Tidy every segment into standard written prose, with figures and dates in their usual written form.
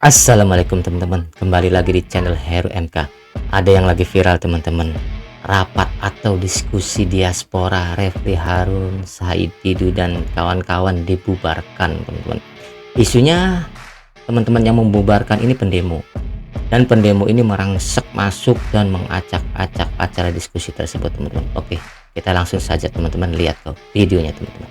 Assalamualaikum teman-teman, kembali lagi di channel Heru MK. Ada yang lagi viral teman-teman, rapat atau diskusi diaspora Refli Harun, Said Didu dan kawan-kawan dibubarkan teman-teman. Isunya teman-teman yang membubarkan ini pendemo, dan pendemo ini merangsek masuk dan mengacak-acak acara diskusi tersebut teman-teman. Oke, kita langsung saja teman-teman lihat ke videonya teman-teman.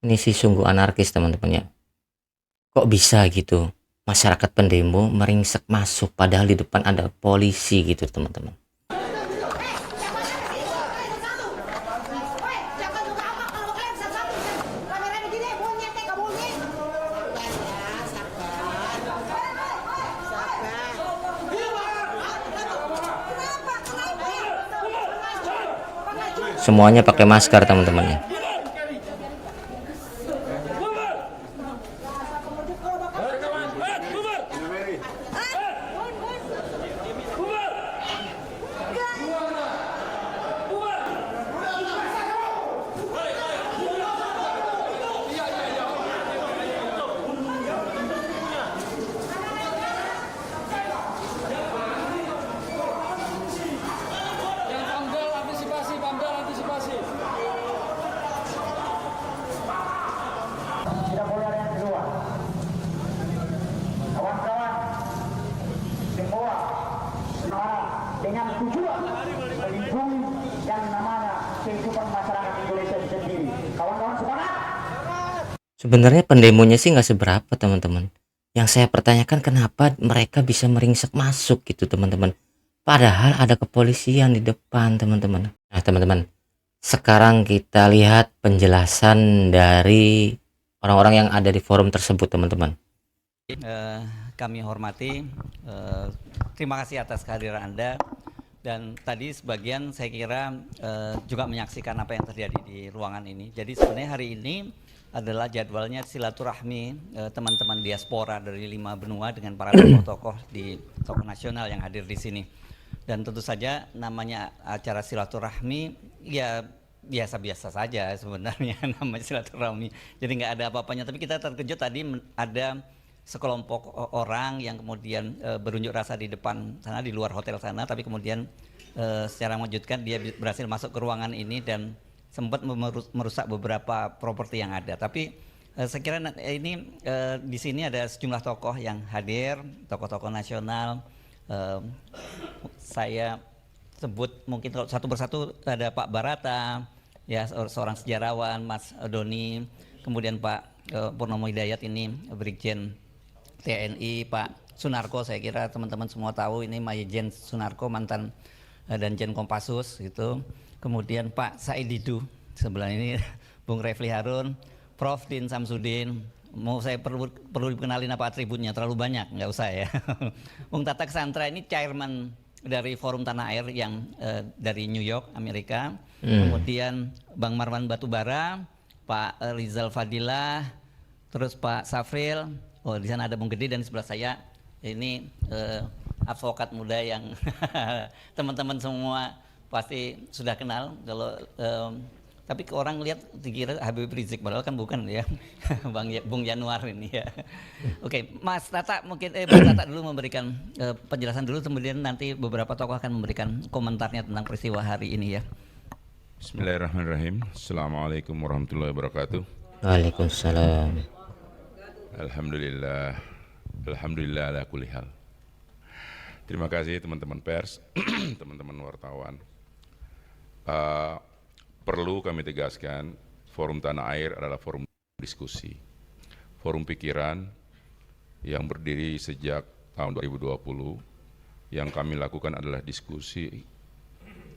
Ini sih sungguh anarkis teman-teman ya. Kok bisa gitu masyarakat pendemo meringsek masuk padahal di depan ada polisi gitu teman-teman. Semuanya pakai masker teman-teman ya. Tidak boleh ada yang keluar. Kawan-kawan, semua dengan tujuan melindungi yang namanya kehidupan masyarakat Indonesia sendiri. Kawan-kawan semangat! Sebenarnya pendemonya sih nggak seberapa teman-teman. Yang saya pertanyakan kenapa mereka bisa meringsek masuk gitu teman-teman. Padahal ada kepolisian di depan teman-teman. Nah teman-teman, sekarang kita lihat penjelasan dari orang-orang yang ada di forum tersebut teman-teman. Kami hormati, terima kasih atas kehadiran Anda, dan tadi sebagian saya kira juga menyaksikan apa yang terjadi di ruangan ini. Jadi sebenarnya hari ini adalah jadwalnya silaturahmi teman-teman diaspora dari 5 benua dengan para tokoh-tokoh tokoh nasional yang hadir di sini. Dan tentu saja namanya acara silaturahmi ya biasa-biasa saja sebenarnya namanya silaturahmi. Jadi nggak ada apa-apanya. Tapi kita terkejut tadi ada sekelompok orang yang kemudian berunjuk rasa di depan sana, di luar hotel sana, tapi kemudian secara mengejutkan dia berhasil masuk ke ruangan ini dan sempat merusak beberapa properti yang ada. Tapi saya kira ini di sini ada sejumlah tokoh yang hadir, tokoh-tokoh nasional. Saya sebut mungkin kalau satu persatu, ada Pak Barata, ya seorang sejarawan, Mas Doni, kemudian Pak Purnomo Hidayat ini Brigjen TNI, Pak Sunarko, saya kira teman-teman semua tahu ini Majen Sunarko, mantan Danjen Kopassus gitu. Kemudian Pak Said Didu sebelah ini, Bung Refli Harun, Prof Din Samsudin. Mau saya perlu dikenalin apa atributnya? Terlalu banyak, nggak usah ya. Bung Tata Cassandra ini chairman dari Forum Tanah Air yang dari New York, Amerika. Kemudian Bang Marwan Batubara, Pak Rizal Fadilah, terus Pak Safril. Oh, di sana ada Bung Gede, dan di sebelah saya ini advokat muda yang teman-teman semua pasti sudah kenal. Kalau tapi orang lihat dikira Habib Rizik, padahal kan bukan ya. Bung Januar ini ya. Oke, Mas Tata mungkin Mas Tata dulu memberikan penjelasan dulu, kemudian nanti beberapa tokoh akan memberikan komentarnya tentang peristiwa hari ini ya. Bismillahirrahmanirrahim. Assalamualaikum warahmatullahi wabarakatuh. Waalaikumsalam. Alhamdulillah, alhamdulillah ala kulli hal. Terima kasih teman-teman pers, teman-teman wartawan. Perlu kami tegaskan, Forum Tanah Air adalah forum diskusi, forum pikiran yang berdiri sejak tahun 2020. Yang kami lakukan adalah diskusi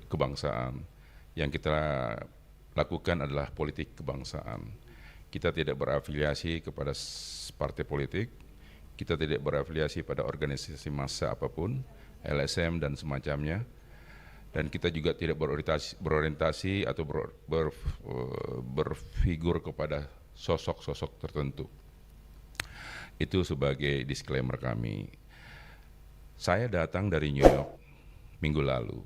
kebangsaan. Yang kita lakukan adalah politik kebangsaan. Kita tidak berafiliasi kepada partai politik, kita tidak berafiliasi pada organisasi massa apapun, LSM dan semacamnya, dan kita juga tidak berorientasi atau berfigur kepada sosok-sosok tertentu. Itu sebagai disclaimer kami. Saya datang dari New York minggu lalu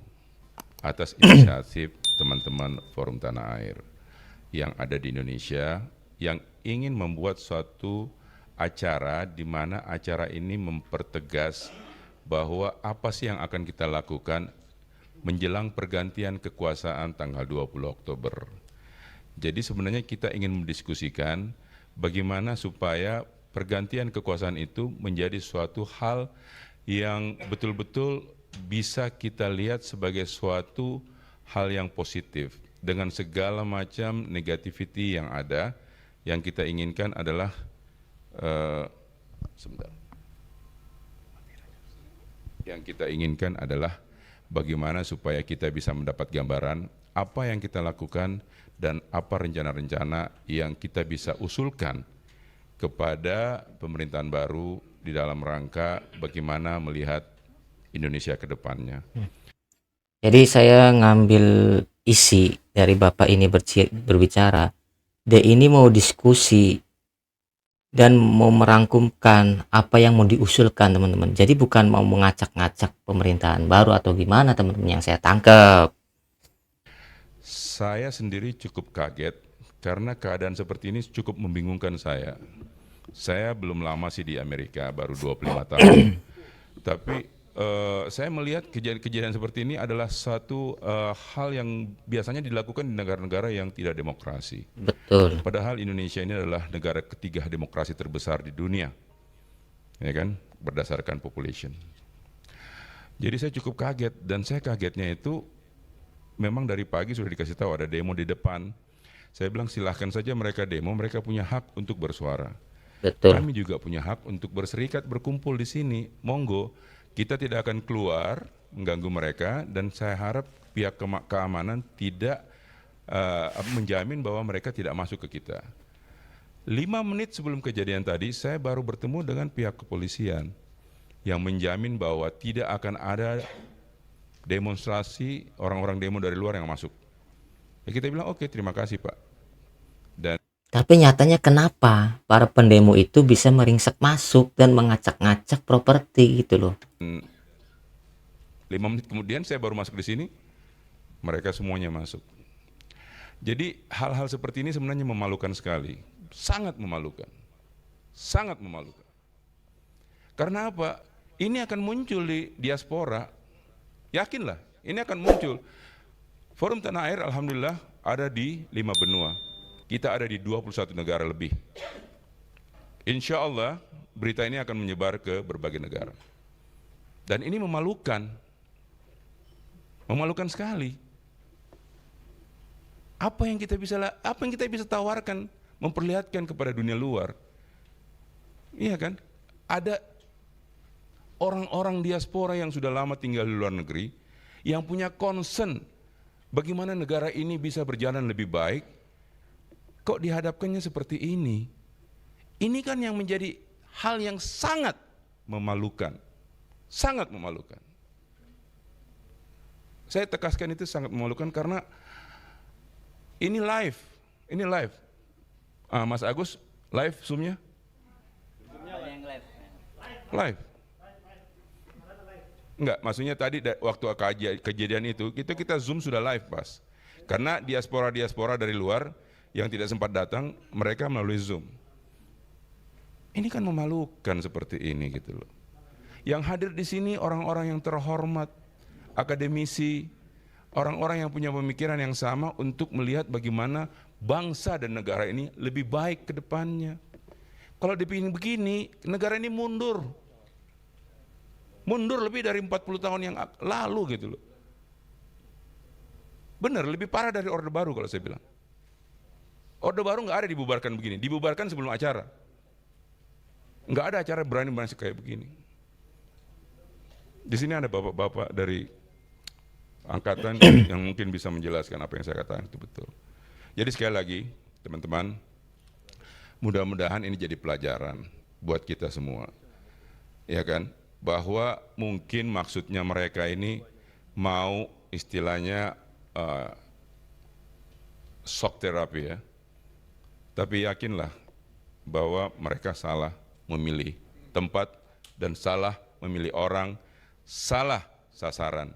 atas inisiatif teman-teman Forum Tanah Air yang ada di Indonesia yang ingin membuat suatu acara di mana acara ini mempertegas bahwa apa sih yang akan kita lakukan menjelang pergantian kekuasaan tanggal 20 Oktober. Jadi sebenarnya kita ingin mendiskusikan bagaimana supaya pergantian kekuasaan itu menjadi suatu hal yang betul-betul bisa kita lihat sebagai suatu hal yang positif dengan segala macam negativity yang ada. Yang kita inginkan adalah bagaimana supaya kita bisa mendapat gambaran apa yang kita lakukan dan apa rencana-rencana yang kita bisa usulkan kepada pemerintahan baru di dalam rangka bagaimana melihat Indonesia ke depannya. Jadi saya ngambil isi dari Bapak ini berbicara, dia ini mau diskusi dan mau merangkumkan apa yang mau diusulkan teman-teman. Jadi bukan mau mengacak-ngacak pemerintahan baru atau gimana teman-teman yang saya tangkap. Saya sendiri cukup kaget karena keadaan seperti ini cukup membingungkan saya. Saya belum lama sih di Amerika, baru 25 tahun. Tapi saya melihat kejadian seperti ini adalah satu hal yang biasanya dilakukan di negara-negara yang tidak demokrasi. Betul. Padahal Indonesia ini adalah negara ketiga demokrasi terbesar di dunia, ya kan, berdasarkan population. Jadi saya cukup kaget, dan saya kagetnya itu memang dari pagi sudah dikasih tahu ada demo di depan. Saya bilang silahkan saja mereka demo, mereka punya hak untuk bersuara. Betul. Kami juga punya hak untuk berserikat, berkumpul di sini, monggo. Kita tidak akan keluar mengganggu mereka, dan saya harap pihak keamanan tidak menjamin bahwa mereka tidak masuk ke kita. 5 menit sebelum kejadian tadi, saya baru bertemu dengan pihak kepolisian yang menjamin bahwa tidak akan ada demonstrasi orang-orang demo dari luar yang masuk. Ya kita bilang oke, terima kasih Pak. Tapi nyatanya kenapa para pendemo itu bisa meringsek masuk dan mengacak-ngacak properti gitu loh. 5 menit kemudian saya baru masuk di sini, mereka semuanya masuk. Jadi hal-hal seperti ini sebenarnya memalukan sekali, sangat memalukan, sangat memalukan. Karena apa? Ini akan muncul di diaspora, yakinlah, ini akan muncul. Forum Tanah Air alhamdulillah ada di 5 benua. Kita ada di 21 negara lebih. Insya Allah berita ini akan menyebar ke berbagai negara. Dan ini memalukan. Memalukan sekali. Apa yang kita bisa tawarkan, memperlihatkan kepada dunia luar? Iya kan? Ada orang-orang diaspora yang sudah lama tinggal di luar negeri, yang punya concern bagaimana negara ini bisa berjalan lebih baik. Kok dihadapkannya seperti ini? Ini kan yang menjadi hal yang sangat memalukan. Sangat memalukan. Saya tegaskan itu sangat memalukan karena ini live. Ini live. Mas Agus, live Zoom-nya? Live. Enggak, maksudnya tadi waktu kejadian itu, kita Zoom sudah live pas. Karena diaspora dari luar yang tidak sempat datang, mereka melalui Zoom. Ini kan memalukan seperti ini gitu loh. Yang hadir di sini orang-orang yang terhormat, akademisi, orang-orang yang punya pemikiran yang sama untuk melihat bagaimana bangsa dan negara ini lebih baik ke depannya. Kalau dipilih begini, negara ini mundur. Mundur lebih dari 40 tahun yang lalu gitu loh. Benar, lebih parah dari Orde Baru kalau saya bilang. Orde Baru nggak ada dibubarkan begini, dibubarkan sebelum acara. Nggak ada acara berani kayak begini. Di sini ada bapak-bapak dari angkatan yang mungkin bisa menjelaskan apa yang saya katakan itu betul. Jadi sekali lagi, teman-teman, mudah-mudahan ini jadi pelajaran buat kita semua. ya kan, bahwa mungkin maksudnya mereka ini mau istilahnya shock terapi ya. Tapi yakinlah bahwa mereka salah memilih tempat dan salah memilih orang, salah sasaran.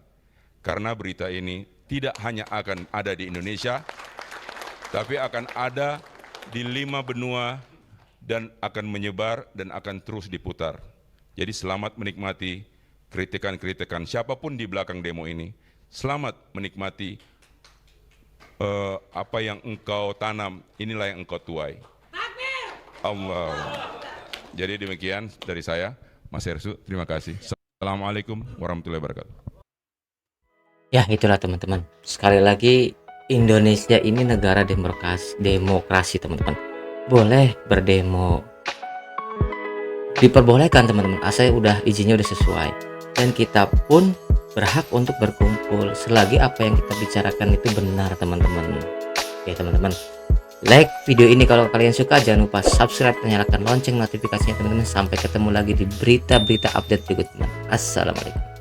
Karena berita ini tidak hanya akan ada di Indonesia, tapi akan ada di 5 benua dan akan menyebar dan akan terus diputar. Jadi selamat menikmati kritikan-kritikan siapapun di belakang demo ini. Selamat menikmati apa yang engkau tanam, inilah yang engkau tuai. Allah. Jadi demikian dari saya, Mas Hersu. Terima kasih. Assalamualaikum warahmatullahi wabarakatuh. Ya itulah teman-teman, sekali lagi Indonesia ini negara demokrasi teman-teman, boleh berdemo, diperbolehkan teman-teman, asal izinnya udah sesuai, dan kita pun berhak untuk berkumpul selagi apa yang kita bicarakan itu benar teman-teman. Oke teman-teman, like video ini kalau kalian suka, jangan lupa subscribe dan nyalakan lonceng notifikasinya teman-teman. Sampai ketemu lagi di berita-berita update berikutnya. Assalamualaikum.